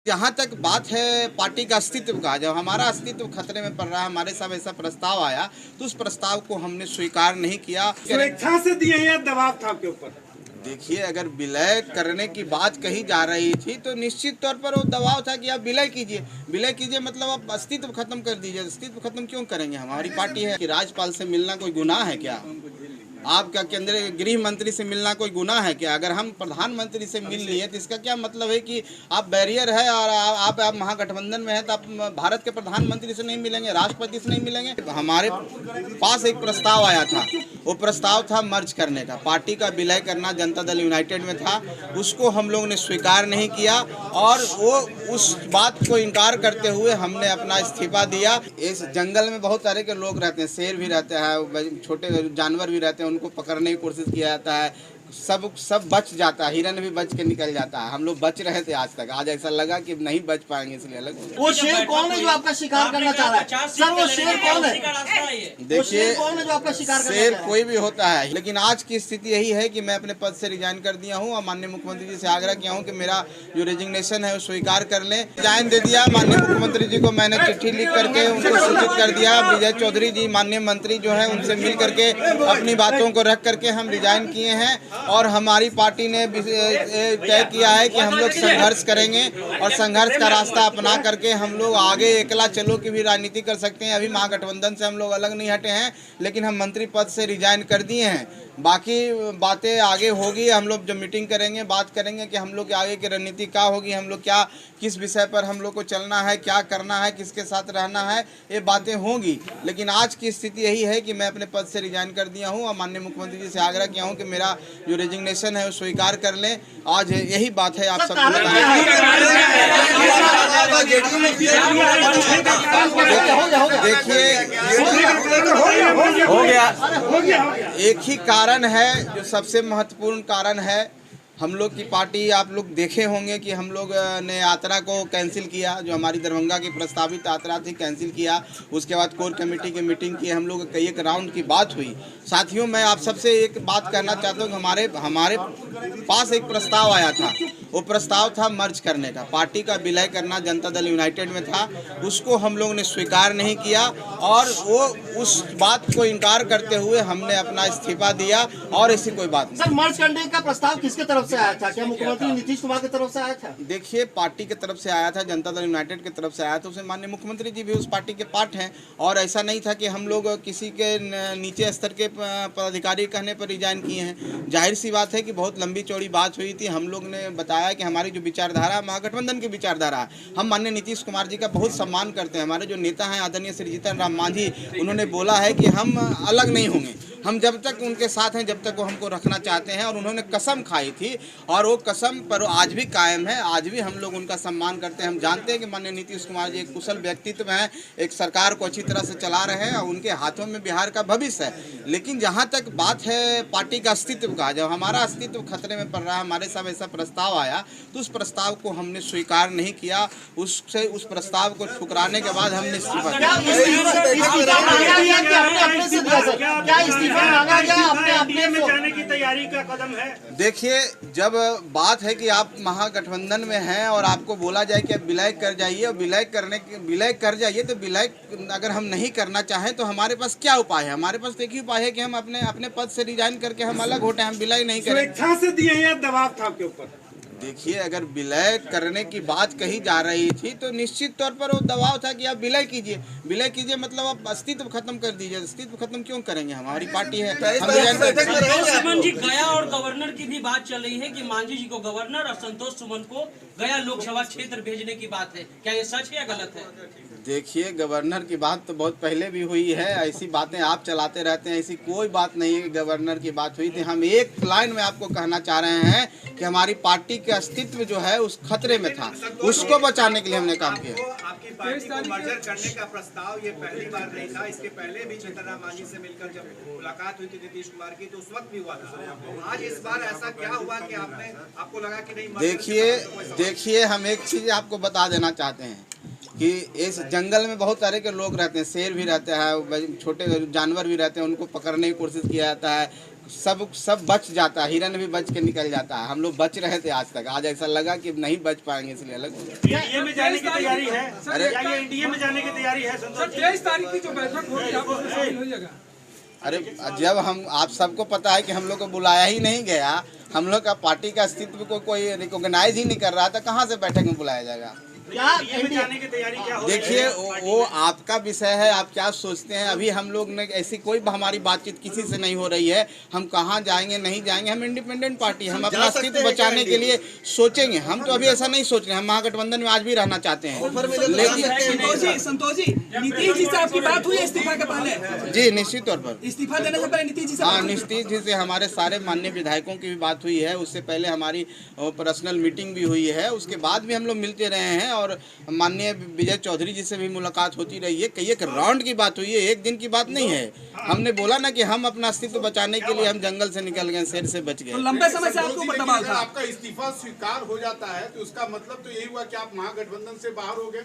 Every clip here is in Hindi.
जहाँ तक बात है पार्टी का अस्तित्व का, जब हमारा अस्तित्व खतरे में पड़ रहा है, हमारे साथ ऐसा प्रस्ताव आया तो उस प्रस्ताव को हमने स्वीकार नहीं किया। स्वेच्छा से दिए या दबाव था आपके ऊपर? देखिए, अगर विलय करने की बात कही जा रही थी तो निश्चित तौर पर वो दबाव था कि आप विलय कीजिए। विलय कीजिए मतलब आप अस्तित्व खत्म कर दीजिए। अस्तित्व खत्म क्यों करेंगे? हमारी पार्टी है कि राज्यपाल से मिलना कोई गुनाह है क्या? आपका केंद्रीय गृह मंत्री से मिलना कोई गुनाह है क्या? अगर हम प्रधानमंत्री से मिल लिए तो इसका क्या मतलब है कि आप बैरियर है और आप महागठबंधन में हैं तो आप भारत के प्रधानमंत्री से नहीं मिलेंगे, राष्ट्रपति से नहीं मिलेंगे। हमारे पास एक प्रस्ताव आया था, वो प्रस्ताव था मर्ज करने का, पार्टी का विलय करना जनता दल यूनाइटेड में था। उसको हम लोग ने स्वीकार नहीं किया और वो उस बात को इनकार करते हुए हमने अपना इस्तीफा दिया। इस जंगल में बहुत सारे के लोग रहते हैं, शेर भी रहते हैं, छोटे जानवर भी रहते हैं, उनको पकड़ने की कोशिश किया जाता है। सब बच जाता है, हिरन भी बच के निकल जाता है। हम लोग बच रहे थे आज तक, आज ऐसा लगा कि नहीं बच पाएंगे, इसलिए अलग। वो शेर कौन है जो आपका शिकार करना चाह रहा है? सर वो शेर कौन है? देखिए, कौन है जो आपका शिकार करना शेर चाह रहा है? कोई भी होता है, लेकिन आज की स्थिति यही है कि मैं अपने पद से रिजाइन कर दिया हूँ और माननीय मुख्यमंत्री जी से आग्रह किया हूँ कि मेरा जो रेजिग्नेशन है वो स्वीकार कर लें। रिजाइन दे दिया। माननीय मुख्यमंत्री जी को मैंने चिट्ठी लिख करके उनको सूचित कर दिया। विजय चौधरी जी माननीय मंत्री जो है उनसे मिल करके अपनी बातों को रख करके हम रिजाइन किए हैं और हमारी पार्टी ने तय किया है कि हम लोग संघर्ष करेंगे और संघर्ष का रास्ता अपना करके हम लोग आगे एकला चलो की भी राजनीति कर सकते हैं। अभी महागठबंधन से हम लोग अलग नहीं हटे हैं, लेकिन हम मंत्री पद से रिजाइन कर दिए हैं। बाकी बातें आगे होगी, हम लोग जब मीटिंग करेंगे बात करेंगे कि हम लोग की आगे की रणनीति क्या होगी, हम लोग क्या किस विषय पर हम लोग को चलना है, क्या करना है, किसके साथ रहना है, ये बातें होंगी। लेकिन आज की स्थिति यही है कि मैं अपने पद से रिजाइन कर दिया हूँ और माननीय मुख्यमंत्री जी से आग्रह किया हूँ कि मेरा जो रेजिग्नेशन है वो स्वीकार कर लें। आज यही बात है आप सबको देखिए, हो गया। एक ही कारण है जो सबसे महत्वपूर्ण कारण है। हम लोग की पार्टी, आप लोग देखे होंगे कि हम लोग ने यात्रा को कैंसिल किया, जो हमारी दरभंगा की प्रस्तावित यात्रा थी कैंसिल किया। उसके बाद कोर कमेटी की मीटिंग की, हम लोग कई एक राउंड की बात हुई। साथियों, मैं आप सबसे एक बात कहना चाहता हूँ, हमारे पास एक प्रस्ताव आया था, वो प्रस्ताव था मर्ज करने का, पार्टी का विलय करना जनता दल यूनाइटेड में था। उसको हम लोग ने स्वीकार नहीं किया और वो उस बात को इनकार करते हुए हमने अपना इस्तीफा दिया और ऐसी कोई बात नहीं। सर, मर्ज करने का प्रस्ताव किसके तरफ से आया था? क्या मुख्यमंत्री नीतीश कुमार की तरफ से आया था? देखिए, पार्टी की तरफ से आया था, जनता दल यूनाइटेड की तरफ से आया था। उसमें माननीय मुख्यमंत्री जी भी उस पार्टी के पार्ट हैं और ऐसा नहीं था कि हम लोग किसी के नीचे स्तर के पदाधिकारी कहने पर रिजाइन किए हैं। जाहिर सी बात है कि बहुत लंबी चौड़ी बात हुई थी। हम लोग ने बताया कि हमारी जो विचारधारा महागठबंधन की विचारधारा है, हम माननीय नीतीश कुमार जी का बहुत सम्मान करते हैं। हमारे जो नेता हैं आदरणीय श्री जीतन राम मांझी, उन्होंने बोला है कि हम अलग नहीं होंगे, हम जब तक उनके साथ हैं जब तक वो हमको रखना चाहते हैं। और उन्होंने कसम खाई थी और वो कसम पर आज भी कायम है। आज भी हम लोग उनका सम्मान करते हैं। हम जानते हैं कि माननीय नीतीश कुमार जी एक कुशल व्यक्तित्व हैं, एक सरकार को अच्छी तरह से चला रहे हैं और उनके हाथों में बिहार का भविष्य है। लेकिन जहाँ तक बात है पार्टी का अस्तित्व का, जब हमारा अस्तित्व खतरे में पड़ रहा है, हमारे साथ ऐसा प्रस्ताव आया तो उस प्रस्ताव को हमने स्वीकार नहीं किया। उस प्रस्ताव को ठुकराने के बाद हमने इस्तीफा दिया। जाने की तैयारी का कदम है? देखिए, जब बात है कि आप महागठबंधन में हैं और आपको बोला जाए कि आप विलय कर जाइए और विलय कर जाइए, तो विलय अगर हम नहीं करना चाहें तो हमारे पास क्या उपाय है? हमारे पास एक ही उपाय है कि हम अपने पद से रिजाइन करके हम अलग होते हैं, हम विलय नहीं करें। स्वेच्छा से दिए या दबाव था आपके ऊपर? देखिए, अगर विलय करने की बात कही जा रही थी तो निश्चित तौर पर वो दबाव था कि आप विलय कीजिए। विलय कीजिए मतलब आप अस्तित्व खत्म कर दीजिए। अस्तित्व खत्म क्यों करेंगे? हमारी पार्टी है। संतोष सुमन जी, गया और गवर्नर की भी बात चल रही है कि मांझी जी को गवर्नर और संतोष सुमन को गया लोकसभा क्षेत्र भेजने की बात है, क्या ये सच है या गलत है? देखिए, गवर्नर की बात तो बहुत पहले भी हुई है। ऐसी बातें आप चलाते रहते हैं, ऐसी कोई बात नहीं है कि गवर्नर की बात हुई थी। हम एक लाइन में आपको कहना चाह रहे हैं कि हमारी पार्टी के अस्तित्व जो है उस खतरे में था, उसको बचाने के लिए हमने काम किया। आपकी पार्टी को मर्जर करने का प्रस्ताव ये पहली बार नहीं था, इसके पहले भी जीतन राम मांझी से मिलकर जब मुलाकात हुई थी नीतीश कुमार की तो उस वक्त भी हुआ था। आज इस बार ऐसा क्या हुआ कि आपको लगा कि नहीं? देखिए, हम एक चीज आपको बता देना चाहते हैं कि इस जंगल में बहुत सारे के लोग रहते हैं, शेर भी रहते हैं, छोटे जानवर भी रहते हैं, उनको पकड़ने की कोशिश किया जाता है। सब बच जाता है, हिरन भी बच के निकल जाता है। हम लोग बच रहे थे आज तक, आज ऐसा लगा कि नहीं बच पाएंगे, इसलिए अलग हो गए। एनडीए में जाने की तैयारी है। अरे क्या ये एनडीए में जाने की तैयारी है? सर 23 तारीख की जो बैठक होगी आप उसमें शामिल होइएगा। अरे जब हम, आप सबको पता है कि हम लोग को बुलाया ही नहीं गया, हम लोग का पार्टी का अस्तित्व को कोई रिकॉग्नाइज ही नहीं कर रहा था, कहाँ से बैठक में बुलाया जाएगा? क्या एनडीए में जाने की तैयारी क्या हो रही है? देखिए वो आपका विषय है, आप क्या सोचते हैं। अभी हम लोग ने ऐसी कोई हमारी बातचीत किसी से नहीं हो रही है। हम कहाँ जाएंगे नहीं जाएंगे, हम इंडिपेंडेंट पार्टी, हम अपना अस्तित्व बचाने के लिए सोचेंगे। हम तो अभी ऐसा नहीं सोच रहे, हम महागठबंधन में आज भी रहना चाहते हैं। लेकिन संतोष जी, नीतीश जी से आपकी बात हुई इस्तीफा के पहले? जी निश्चित तौर पर इस्तीफा देने से पहले नीतीश जी से हाँ, नीतीश जी से हमारे सारे माननीय विधायकों की भी बात हुई है। उससे पहले हमारी पर्सनल मीटिंग भी हुई है, उसके बाद भी हम लोग मिलते रहे हैं और माननीय विजय चौधरी जी से भी मुलाकात होती रही है। कई एक राउंड की बात हुई है, एक दिन की बात नहीं है। हमने बोला ना कि हम अपना अस्तित्व बचाने के लिए हम जंगल से निकल गए, शेर से बच गए। तो लंबे समय से आपको दबाव था। आपका इस्तीफा स्वीकार हो जाता है तो उसका मतलब तो यही हुआ कि आप महागठबंधन से बाहर हो गए।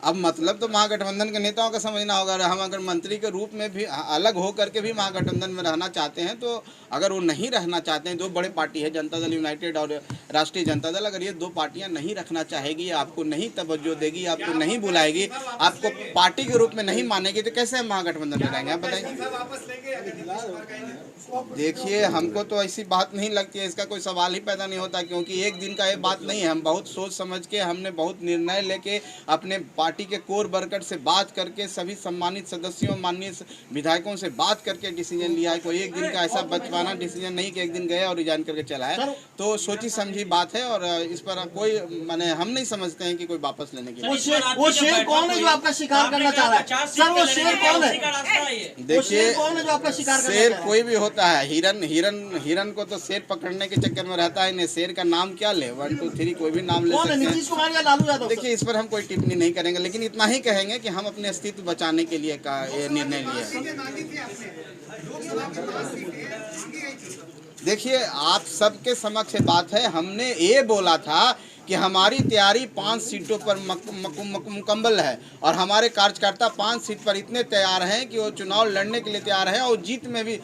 अब मतलब तो महागठबंधन के नेताओं का समझना होगा। हम अगर मंत्री के रूप में भी अलग हो करके भी महागठबंधन में रहना चाहते हैं, तो अगर वो नहीं रहना चाहते हैं, दो बड़े पार्टी है जनता दल यूनाइटेड और राष्ट्रीय जनता दल, अगर ये दो पार्टियां नहीं रखना चाहेगी, आपको नहीं तवज्जो देगी, आपको नहीं बुलाएगी, आपको पार्टी के रूप में नहीं मानेगी, तो कैसे हम महागठबंधन में रहेंगे? आप बताएंगे। देखिए हमको तो ऐसी बात नहीं लगती है, इसका कोई सवाल ही पैदा नहीं होता, क्योंकि एक दिन का ये बात नहीं है। हम बहुत सोच समझ के, हमने बहुत निर्णय लेके अपने पार्टी के कोर वर्कर से बात करके, सभी सम्मानित सदस्यों माननीय विधायकों से बात करके डिसीजन लिया है। कोई एक दिन का ऐसा बचवाना डिसीजन नहीं कि एक दिन गए और रिजाइन करके चला है। तो सोची समझी बात है और इस पर कोई माने हम नहीं समझते हैं कि कोई वापस लेने की। वो शेर कौन है जो आपका शिकार करना चाह रहा है? सर वो शेर कौन है? देखिए कौन है जो आपका शिकार करना शेर चाह रहा है? कोई भी होता है, हिरन को तो शेर पकड़ने के चक्कर में रहता है। शेर का नाम क्या ले, 1 2 3 कोई भी नाम ले कौन है, सकते नीतीश हैं। कुमार या लालू यादव? देखिए इस पर हम कोई टिप्पणी नहीं करेंगे, लेकिन इतना ही कहेंगे कि हम अपने अस्तित्व बचाने के लिए का ये निर्णय लिए। देखिए आप सबके समक्ष बात है, हमने ये बोला था कि हमारी तैयारी 5 सीटों पर मुकम्मल है और हमारे कार्यकर्ता 5 सीट पर इतने तैयार हैं कि वो चुनाव लड़ने के लिए तैयार हैं और जीत में भी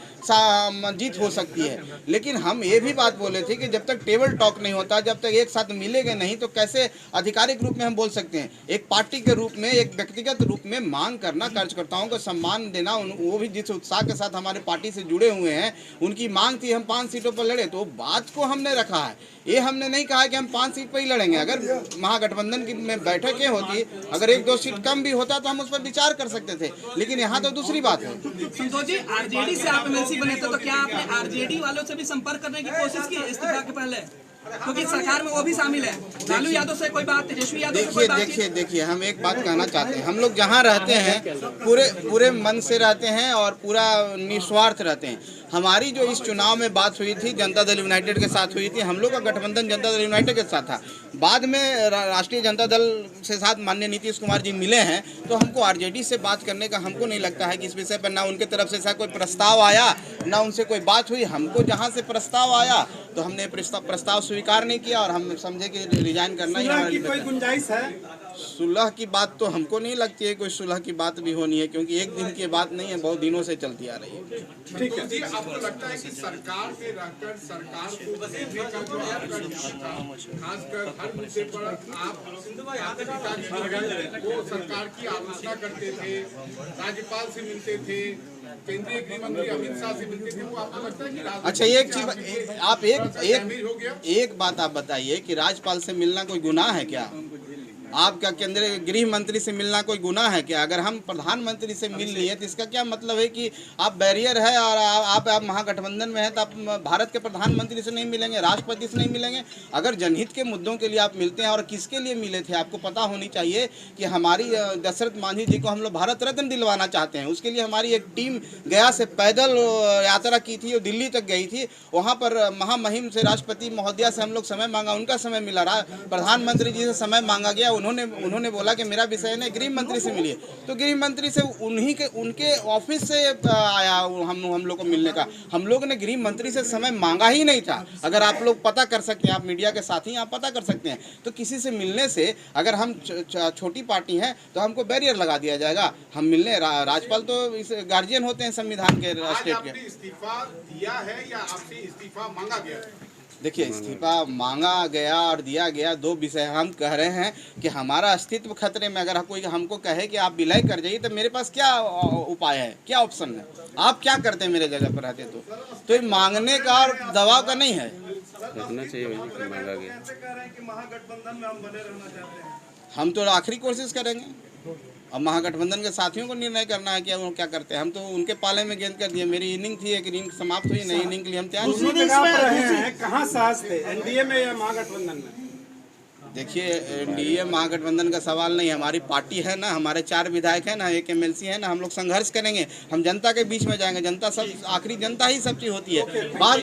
जीत हो सकती है। लेकिन हम ये भी बात बोले थे कि जब तक टेबल टॉक नहीं होता, जब तक एक साथ मिलेंगे नहीं, तो कैसे आधिकारिक रूप में हम बोल सकते हैं। एक पार्टी के रूप में, एक व्यक्तिगत रूप में मांग करना, कार्यकर्ताओं को सम्मान देना, वो भी जिस उत्साह के साथ हमारे पार्टी से जुड़े हुए हैं, उनकी मांग थी हम 5 सीटों पर लड़े, तो बात को हमने रखा है। ये हमने नहीं कहा कि हम 5 सीट पर ही लड़ेंगे। अगर महागठबंधन की में बैठकें होती, अगर 1-2 सीट कम भी होता तो हम उस पर विचार कर सकते थे, लेकिन यहाँ तो दूसरी बात है। संतोष जी, आरजेडी से आप एमएलसी बने थे, तो क्या आपने आरजेडी वालों से भी संपर्क करने की कोशिश की इस्तीफा के पहले? क्योंकि सरकार में वो भी शामिल है। लालू यादव से कोई बात, तेजस्वी यादव से कोई बात? देखिए हम एक बात कहना चाहते हैं। हम लोग जहाँ रहते हैं पूरे मन से रहते हैं और पूरा निस्वार्थ रहते हैं। हमारी जो इस चुनाव में बात हुई थी जनता दल यूनाइटेड के साथ हुई थी, हम लोग का गठबंधन जनता दल यूनाइटेड के साथ था। बाद में राष्ट्रीय जनता दल से साथ माननीय नीतीश कुमार जी मिले हैं, तो हमको आरजेडी से बात करने का हमको नहीं लगता है कि इस विषय पर ना उनके तरफ से ऐसा कोई प्रस्ताव आया, ना उनसे कोई बात हुई। हमको जहाँ से प्रस्ताव आया तो हमने प्रस्ताव स्वीकार नहीं किया और हम समझे कि रिजाइन करना ही हमारे लिए। कोई गुंजाइश है? सुलह की बात तो हमको नहीं लगती है कोई सुलह की बात भी होनी है, क्योंकि एक दिन की बात नहीं है, बहुत दिनों से चलती आ रही है। ठीक है जी, आपको लगता है कि सरकार में रहकर सरकार को देखने का जो आपका इच्छा था, खासकर हर मुद्दे पर आप वो सरकार की आलोचना करते थे, राज्यपाल से मिलते थे, केंद्रीय गृह मंत्री अमित शाह से मिलते थे, वो आपको लगता है कि अच्छा एक चीज आप एक बात आप बताइए कि राज्यपाल से मिलना कोई गुनाह है क्या? आपका केंद्रीय गृह मंत्री से मिलना कोई गुनाह है क्या? अगर हम प्रधानमंत्री से मिल लिए तो इसका क्या मतलब है कि आप बैरियर है और आप महागठबंधन में हैं तो आप भारत के प्रधानमंत्री से नहीं मिलेंगे, राष्ट्रपति से नहीं मिलेंगे? अगर जनहित के मुद्दों के लिए आप मिलते हैं और किसके लिए मिले थे, आपको पता होनी चाहिए कि हमारी दशरथ मांझी जी को हम लोग भारत रत्न दिलवाना चाहते हैं। उसके लिए हमारी एक टीम गया से पैदल यात्रा की थी और दिल्ली तक गई थी। वहाँ पर महामहिम से राष्ट्रपति महोदया से हम लोग समय मांगा, उनका समय मिला, प्रधानमंत्री जी से समय मांगा गया, उन्होंने बोला कि मेरा विषय है गृह मंत्री से मिलिए, तो गृह मंत्री से उनके ऑफिस से आया हम लोग को मिलने का। हम लोग ने गृह मंत्री से समय मांगा ही नहीं था। अगर आप लोग पता कर सकते हैं, आप मीडिया के साथी आप पता कर सकते हैं, तो किसी से मिलने से अगर हम छोटी पार्टी हैं तो हमको बैरियर लगा दिया जाएगा। हम मिलने राज्यपाल तो इस गार्जियन होते हैं संविधान के, स्टेट के। इस्तीफा दिया है या आपसे इस्तीफा मांगा गया है? देखिए, इस्तीफा मांगा गया और दिया गया दो विषय। हम कह रहे हैं कि हमारा अस्तित्व खतरे में। अगर कोई हमको कहे कि आप विलय कर जाइए, तो मेरे पास क्या उपाय है, क्या ऑप्शन है? आप क्या करते हैं मेरे जगह पर रहते तो ये मांगने का और दबाव का नहीं है। रखना चाहिए वही मांगा गया। महागठबंधन में हम बने रहना चाहते हैं। हम तो आखिरी कोशिश करेंगे। अब महागठबंधन के साथियों को निर्णय करना है कि वो क्या करते हैं। हम तो उनके पाले में गेंद कर दिए। मेरी इनिंग थी, एक इनिंग समाप्त हुई, नई इनिंग के लिए हम तैयार हैं। कहाँ साहस थे, एनडीए में या महागठबंधन में? देखिए, एनडीए महागठबंधन का सवाल नहीं, हमारी पार्टी है ना, हमारे 4 विधायक हैं ना, 1 एमएलसी है ना, हम लोग संघर्ष करेंगे। हम जनता के बीच में जाएंगे। जनता सब, आखिरी जनता ही सब चीज़ होती है। बात